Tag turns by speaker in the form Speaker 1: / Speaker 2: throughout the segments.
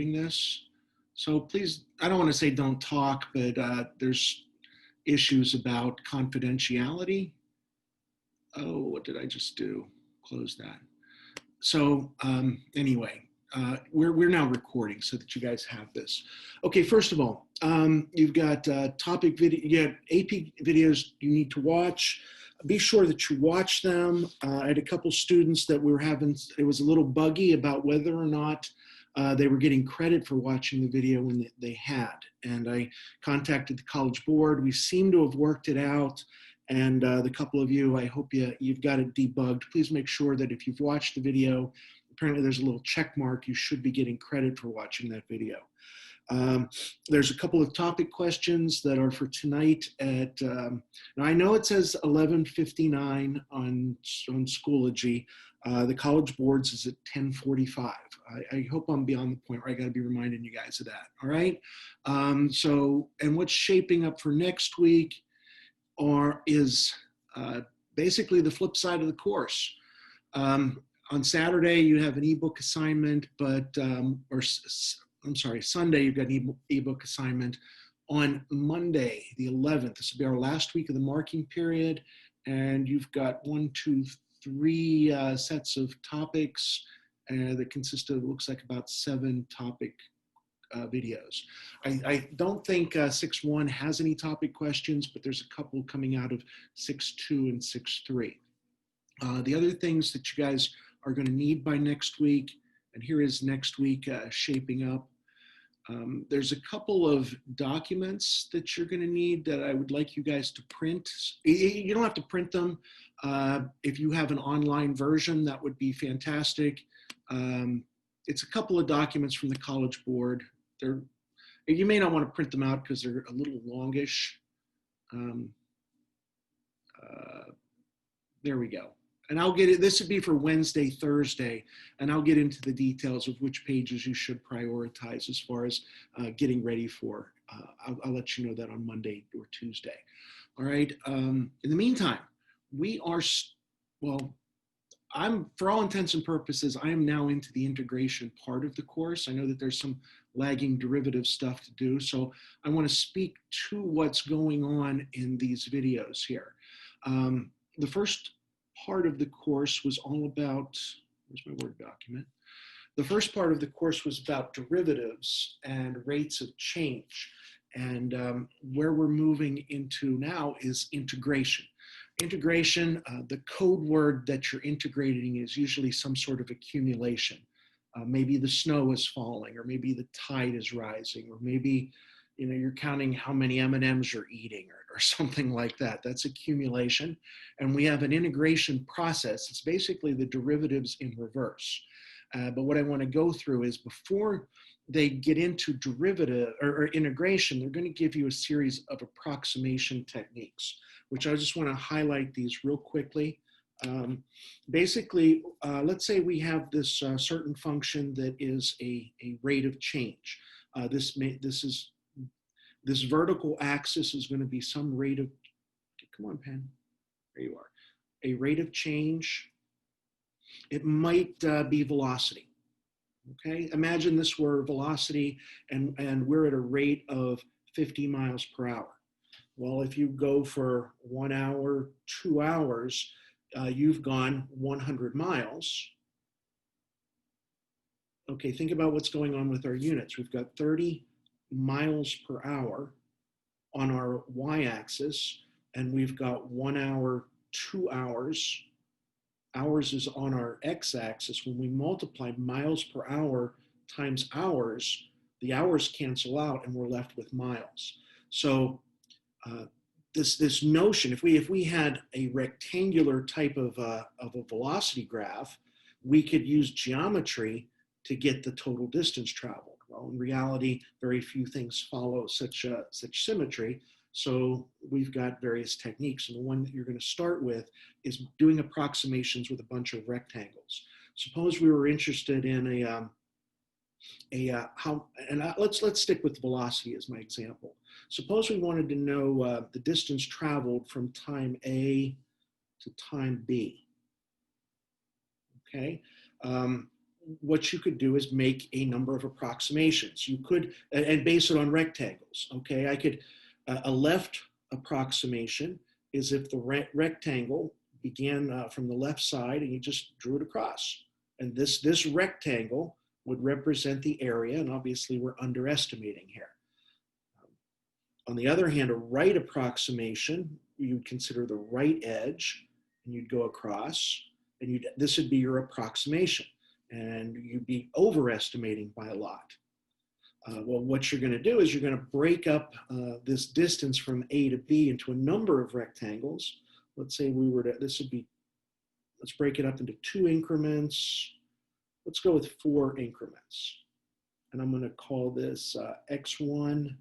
Speaker 1: recording this. So please, I don't want to say don't talk, but there's issues about confidentiality. Oh, what did I just do? Close that. So anyway, we're now recording so that you guys have this. Okay, first of all, you've got topic video, you have AP videos you need to watch. Be sure that you watch them. I had a couple students that were having, it was a little buggy about whether or not they were getting credit for watching the video when they had. And I contacted the College Board. We seem to have worked it out. And the couple of you, I hope you've got it debugged. Please make sure that if you've watched the video, apparently there's a little check mark, you should be getting credit for watching that video. There's a couple of topic questions that are for tonight at, now I know it says 11:59 on Schoology. The College Board's is at 10:45. I hope I'm beyond the point where I gotta be reminding you guys of that, all right? And what's shaping up for next week is basically the flip side of the course. On Saturday, you have an ebook assignment, Sunday, you've got an ebook assignment. On Monday, the 11th, this will be our last week of the marking period, and you've got 3 sets of topics that consist of, looks like about 7 topic videos. I don't think 6.1 has any topic questions, but there's a couple coming out of 6.2 and 6.3. The other things that you guys are going to need by next week, and here is next week shaping up. There's a couple of documents that you're going to need that I would like you guys to print. You don't have to print them. If you have an online version, that would be fantastic. It's a couple of documents from the College Board. You may not want to print them out because they're a little longish. There we go. And I'll get it, this would be for Wednesday, Thursday, and I'll get into the details of which pages you should prioritize as far as getting ready for. I'll let you know that on Monday or Tuesday. All right. In the meantime, for all intents and purposes, I am now into the integration part of the course. I know that there's some lagging derivative stuff to do, so I want to speak to what's going on in these videos here. The first part of the course was all about, where's my Word document? The first part of the course was about derivatives and rates of change. And where we're moving into now is integration. Integration, the code word that you're integrating is usually some sort of accumulation. Maybe the snow is falling, or maybe the tide is rising, or maybe you're counting how many M&Ms you're eating, or something like that. That's accumulation. And we have an integration process. It's basically the derivatives in reverse. But what I want to go through is before they get into derivative or integration, they're going to give you a series of approximation techniques, which I just want to highlight these real quickly. Basically, let's say we have this certain function that is a rate of change. This vertical axis is going to be some rate of, come on, pen, there you are, a rate of change. It might be velocity, okay? Imagine this were velocity and we're at a rate of 50 miles per hour. Well, if you go for 1 hour, 2 hours, you've gone 100 miles. Okay, think about what's going on with our units. We've got 30 miles per hour on our y-axis, and we've got 1 hour, 2 hours. Hours is on our x-axis. When we multiply miles per hour times hours, the hours cancel out and we're left with miles. So this notion, if we had a rectangular type of a velocity graph, we could use geometry to get the total distance traveled. Well, in reality, very few things follow such symmetry. So we've got various techniques. And the one that you're going to start with is doing approximations with a bunch of rectangles. Suppose we were interested in let's stick with velocity as my example. Suppose we wanted to know the distance traveled from time A to time B. Okay. what you could do is make a number of approximations. You could, and base it on rectangles, okay? A left approximation is if the rectangle began from the left side and you just drew it across. And this rectangle would represent the area, and obviously we're underestimating here. On the other hand, a right approximation, you'd consider the right edge, and you'd go across, and this would be your approximation, and you'd be overestimating by a lot. Well, what you're going to do is you're going to break up this distance from A to B into a number of rectangles. Let's say let's break it up into 2 increments. Let's go with 4 increments. And I'm going to call this X1,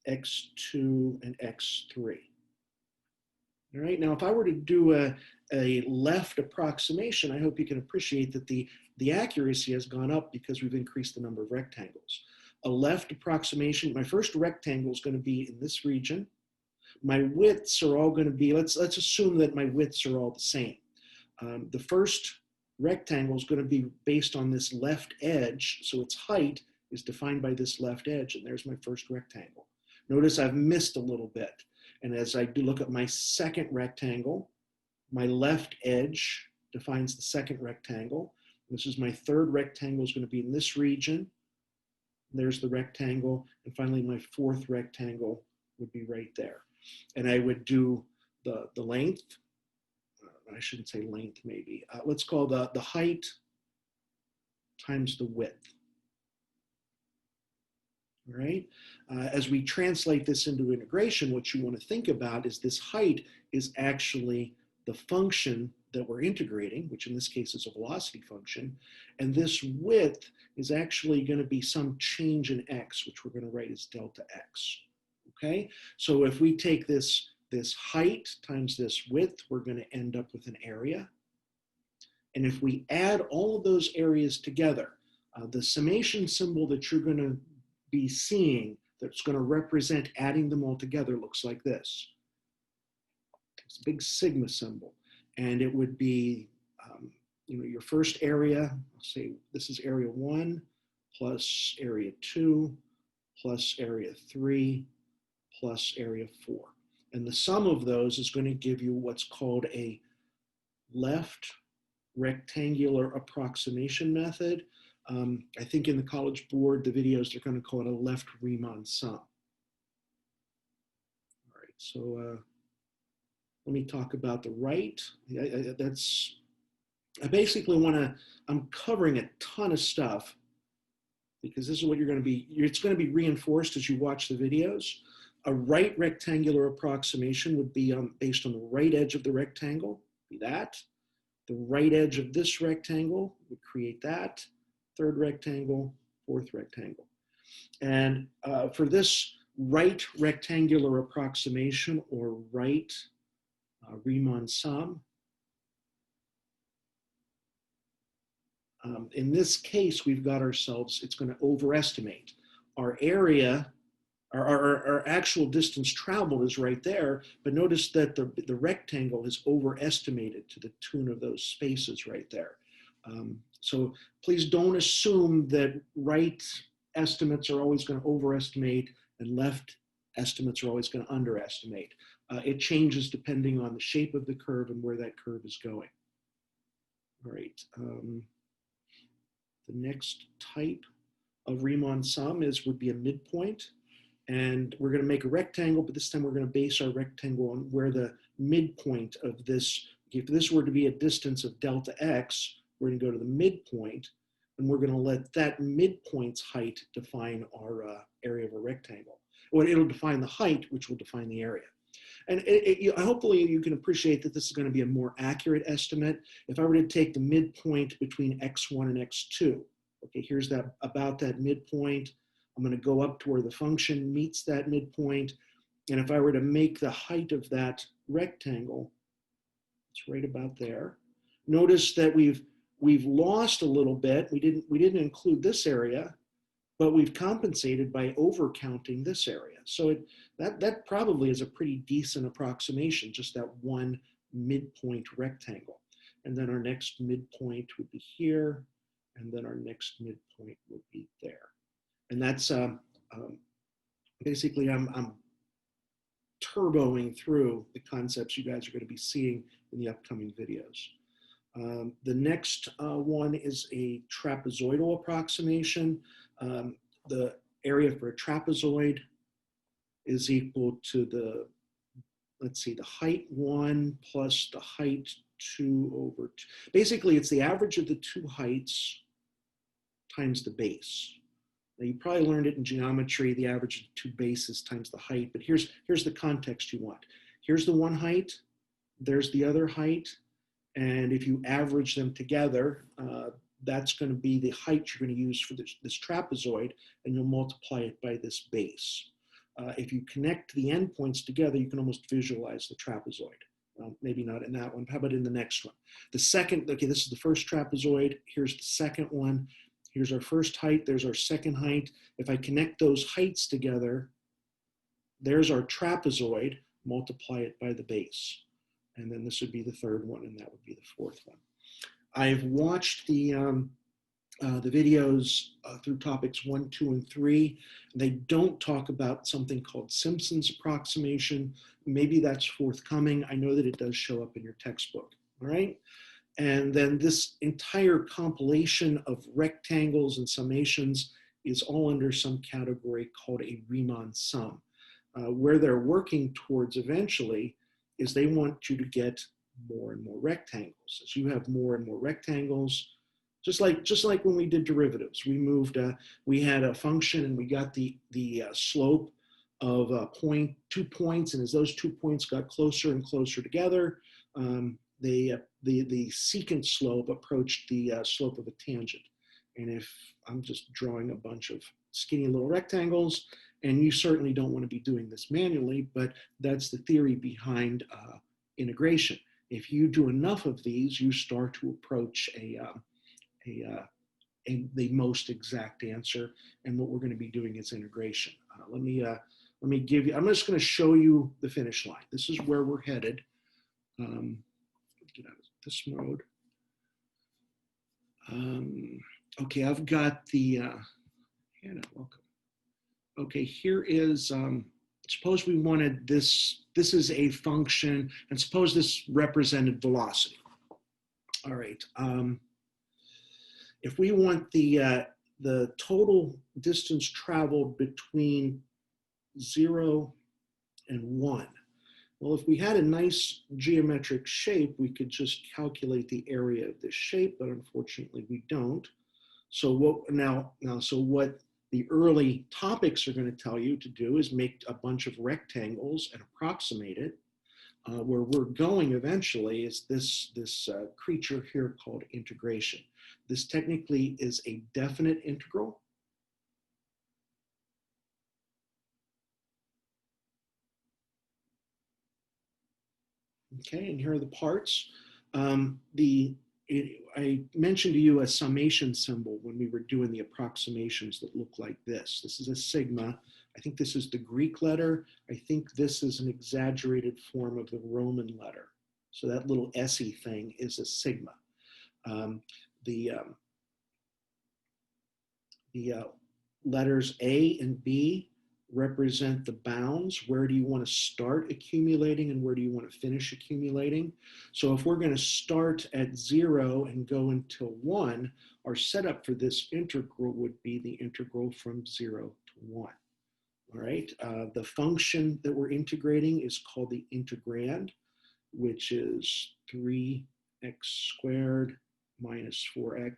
Speaker 1: X2, and X3. All right, now if I were to do a left approximation, I hope you can appreciate that the accuracy has gone up because we've increased the number of rectangles. A left approximation, my first rectangle is going to be in this region. My widths are all going to be, let's assume that my widths are all the same. The first rectangle is going to be based on this left edge, so its height is defined by this left edge, and there's my first rectangle. Notice I've missed a little bit, and as I do look at my second rectangle, my left edge defines the second rectangle. This is my third rectangle, is going to be in this region. There's the rectangle, and finally my fourth rectangle would be right there. And I would do the length, I shouldn't say length maybe, let's call the height times the width. All right, as we translate this into integration, what you want to think about is this height is actually the function that we're integrating, which in this case is a velocity function, and this width is actually going to be some change in x, which we're going to write as delta x. Okay, so if we take this height times this width, we're going to end up with an area. And if we add all of those areas together, the summation symbol that you're going to be seeing that's going to represent adding them all together looks like this. It's a big sigma symbol. And it would be, your first area, I'll say this is area 1 plus area 2 plus area 3 plus area 4. And the sum of those is going to give you what's called a left rectangular approximation method. I think in the College Board, the videos, they're going to call it a left Riemann sum. All right, so let me talk about the right. I basically I'm covering a ton of stuff because this is what it's going to be reinforced as you watch the videos. A right rectangular approximation would be based on the right edge of the rectangle, be that. The right edge of this rectangle would create that. Third rectangle, fourth rectangle. And for this right rectangular approximation or right Riemann sum, in this case, we've got ourselves, it's going to overestimate. Our area, our actual distance traveled is right there, but notice that the rectangle is overestimated to the tune of those spaces right there. So please don't assume that right estimates are always going to overestimate and left estimates are always going to underestimate. It changes depending on the shape of the curve and where that curve is going. All right. The next type of Riemann sum would be a midpoint. And we're going to make a rectangle, but this time we're going to base our rectangle on where the midpoint of this, if this were to be a distance of delta x, we're going to go to the midpoint, and we're going to let that midpoint's height define our area of a rectangle. Well, it'll define the height, which will define the area. And hopefully you can appreciate that this is going to be a more accurate estimate. If I were to take the midpoint between x1 and x2, okay, here's about that midpoint. I'm going to go up to where the function meets that midpoint. And if I were to make the height of that rectangle, it's right about there. Notice that we've lost a little bit. We didn't include this area, but we've compensated by overcounting this area. So that probably is a pretty decent approximation, just that one midpoint rectangle. And then our next midpoint would be here, and then our next midpoint would be there. And that's basically I'm turboing through the concepts you guys are going to be seeing in the upcoming videos. The next one is a trapezoidal approximation. The area for a trapezoid is equal to the, let's see, the height 1 plus the height 2 over 2. Basically, it's the average of the two heights times the base. Now, you probably learned it in geometry, the average of the two bases times the height, but here's the context you want. Here's the one height, there's the other height, and if you average them together, that's going to be the height you're going to use for this trapezoid, and you'll multiply it by this base. If you connect the endpoints together, you can almost visualize the trapezoid. Maybe not in that one. How about in the next one? The second, okay, this is the first trapezoid. Here's the second one. Here's our first height. There's our second height. If I connect those heights together, there's our trapezoid. Multiply it by the base. And then this would be the third one, and that would be the fourth one. I've watched the videos through topics 1, 2, and 3. They don't talk about something called Simpson's approximation. Maybe that's forthcoming. I know that it does show up in your textbook, all right? And then this entire compilation of rectangles and summations is all under some category called a Riemann sum. Where they're working towards eventually is they want you to get more and more rectangles. As you have more and more rectangles, just like when we did derivatives, we had a function and we got the slope of 2 points, and as those 2 points got closer and closer together, the secant slope approached the slope of a tangent. And if I'm just drawing a bunch of skinny little rectangles, and you certainly don't want to be doing this manually, but that's the theory behind integration. If you do enough of these, you start to approach the most exact answer. And what we're going to be doing is integration. Let me give you, I'm just going to show you the finish line. This is where we're headed. Get out of this mode. Okay, I've got the, Hannah, welcome. Okay, here is, suppose we wanted this is a function, and suppose this represented velocity. All right, if we want the total distance traveled between 0 and 1, well, if we had a nice geometric shape, we could just calculate the area of this shape, but unfortunately we don't. So what the early topics are going to tell you to do is make a bunch of rectangles and approximate it. Where we're going eventually is this creature here called integration. This technically is a definite integral. Okay, and here are the parts. I mentioned to you a summation symbol when we were doing the approximations that look like this. This is a sigma. I think this is the Greek letter. I think this is an exaggerated form of the Roman letter. So that little SE thing is a sigma. The letters A and B represent the bounds. Where do you want to start accumulating and where do you want to finish accumulating? So if we're going to start at 0 and go until 1, our setup for this integral would be the integral from 0 to 1. All right, the function that we're integrating is called the integrand, which is 3x squared minus 4x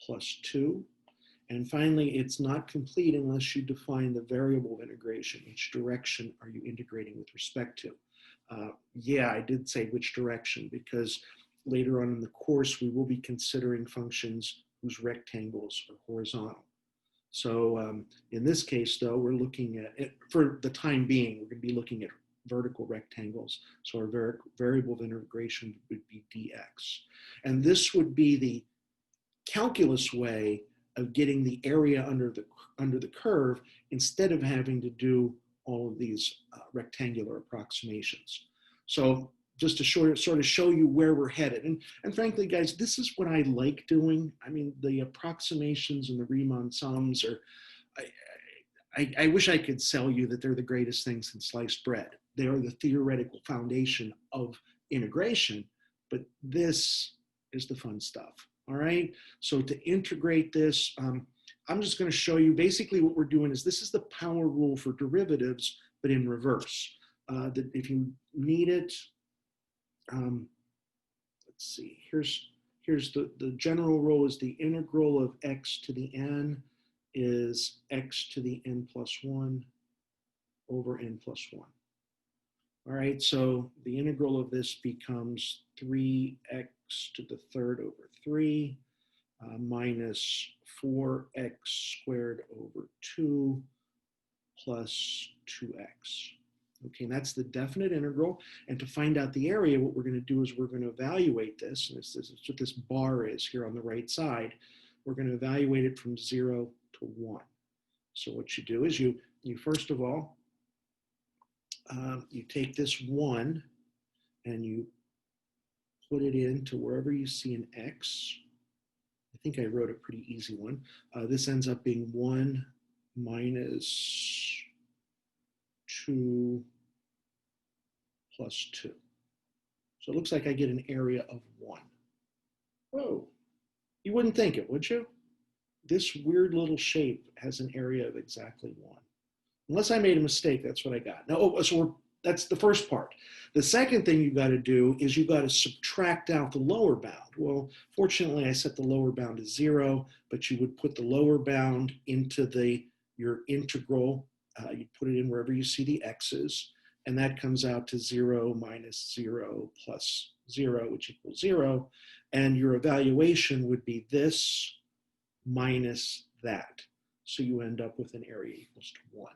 Speaker 1: plus 2. And finally, it's not complete unless you define the variable of integration. Which direction are you integrating with respect to? Yeah, I did say which direction, because later on in the course, we will be considering functions whose rectangles are horizontal. So in this case, though, we're looking at, for the time being, we're going to be looking at vertical rectangles. So our variable of integration would be dx. And this would be the calculus way of getting the area under the curve instead of having to do all of these rectangular approximations. So just to sort of show you where we're headed. And frankly, guys, this is what I like doing. I mean, the approximations and the Riemann sums are, I wish I could sell you that they're the greatest things in sliced bread. They are the theoretical foundation of integration, but this is the fun stuff, all right? So to integrate this, I'm just gonna show you basically what we're doing is this is the power rule for derivatives, but in reverse. That if you need it, let's see, here's the general rule is the integral of x to the n is x to the n plus 1 over n plus 1. All right, so the integral of this becomes 3x to the third over 3 minus 4x squared over 2 plus 2x. Okay, and that's the definite integral. And to find out the area, what we're going to do is we're going to evaluate this. And this is what this bar is here on the right side. We're going to evaluate it from 0 to 1. So what you do is you first of all, you take this 1 and you put it into wherever you see an x. I think I wrote a pretty easy one. This ends up being 1 minus 2 plus 2. So it looks like I get an area of 1. Whoa, you wouldn't think it, would you? This weird little shape has an area of exactly 1. Unless I made a mistake, that's what I got. Now, that's the first part. The second thing you got to do is you got to subtract out the lower bound. Well, fortunately, I set the lower bound to 0, but you would put the lower bound into your integral. You put it in wherever you see the x's, and that comes out to 0 minus 0 plus 0, which equals 0. And your evaluation would be this minus that. So you end up with an area equals to 1.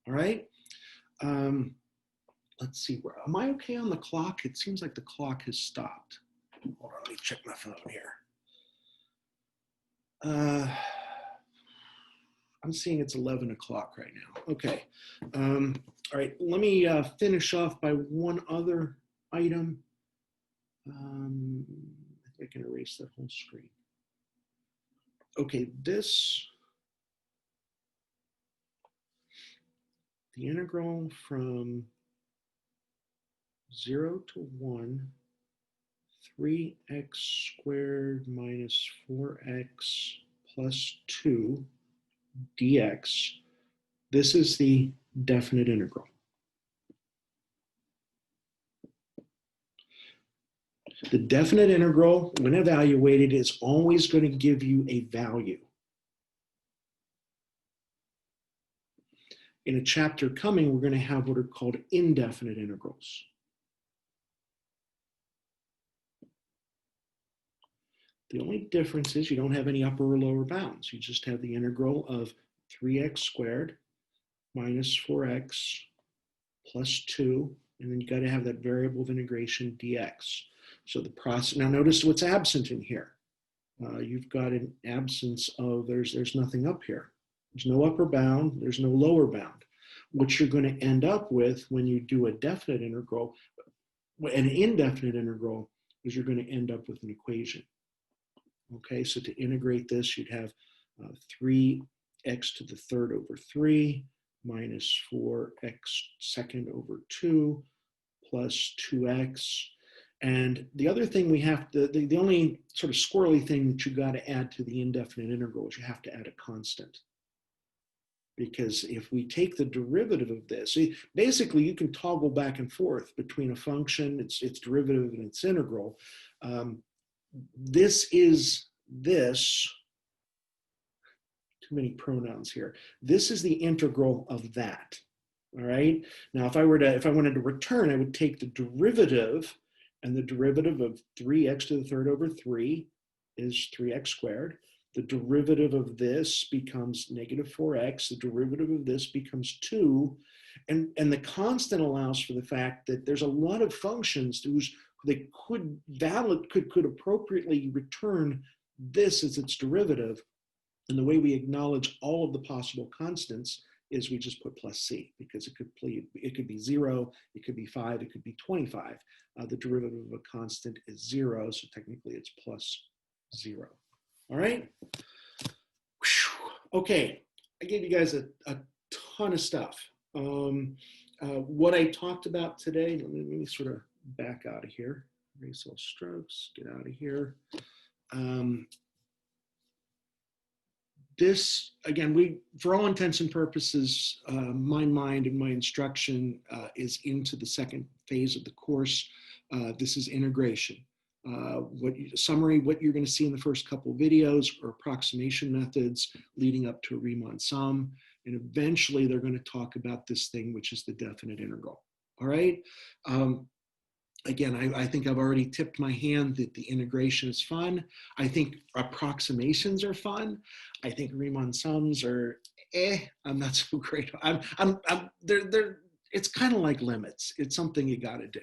Speaker 1: All right? Let's see, am I okay on the clock? It seems like the clock has stopped. Hold on, let me check my phone here. I'm seeing it's 11 o'clock right now. Okay. All right, let me finish off by one other item. I think I can erase that whole screen. Okay, the integral from 0 to 1, 3x squared minus 4x plus 2 dx, this is the definite integral. The definite integral, when evaluated, is always going to give you a value. In a chapter coming, we're going to have what are called indefinite integrals. The only difference is you don't have any upper or lower bounds. You just have the integral of 3x squared minus 4x plus 2, and then you got to have that variable of integration dx. So the process, now notice what's absent in here. You've got an absence of, there's nothing up here. There's no upper bound, there's no lower bound. What you're going to end up with when you do a definite integral, an indefinite integral, is you're going to end up with an equation. Okay, so to integrate this, you'd have 3x to the third over 3 minus 4x second over 2 plus 2x. And the other thing we have to, the only sort of squirrely thing that you got to add to the indefinite integral is you have to add a constant. Because if we take the derivative of this, basically you can toggle back and forth between a function, its derivative and its integral. This is this, too many pronouns here. This is the integral of that, all right? Now, if I wanted to return, I would take the derivative, and the derivative of 3x to the third over 3 is 3x squared. The derivative of this becomes negative 4x. The derivative of this becomes 2. And the constant allows for the fact that there's a lot of functions that could appropriately return this as its derivative. And the way we acknowledge all of the possible constants is we just put plus c, because it could be 0, it could be 5, it could be 25. The derivative of a constant is 0, so technically it's plus 0. All right? Whew. Okay, I gave you guys a ton of stuff. What I talked about today, let me sort of back out of here. Erase all strokes, get out of here. This, again, for all intents and purposes, my mind and my instruction is into the second phase of the course. This is integration. What you're going to see in the first couple of videos are approximation methods leading up to a Riemann sum. And eventually they're going to talk about this thing, which is the definite integral. All right. Again, I think I've already tipped my hand that the integration is fun. I think approximations are fun. I think Riemann sums are, I'm not so great. It's kind of like limits. It's something you got to do.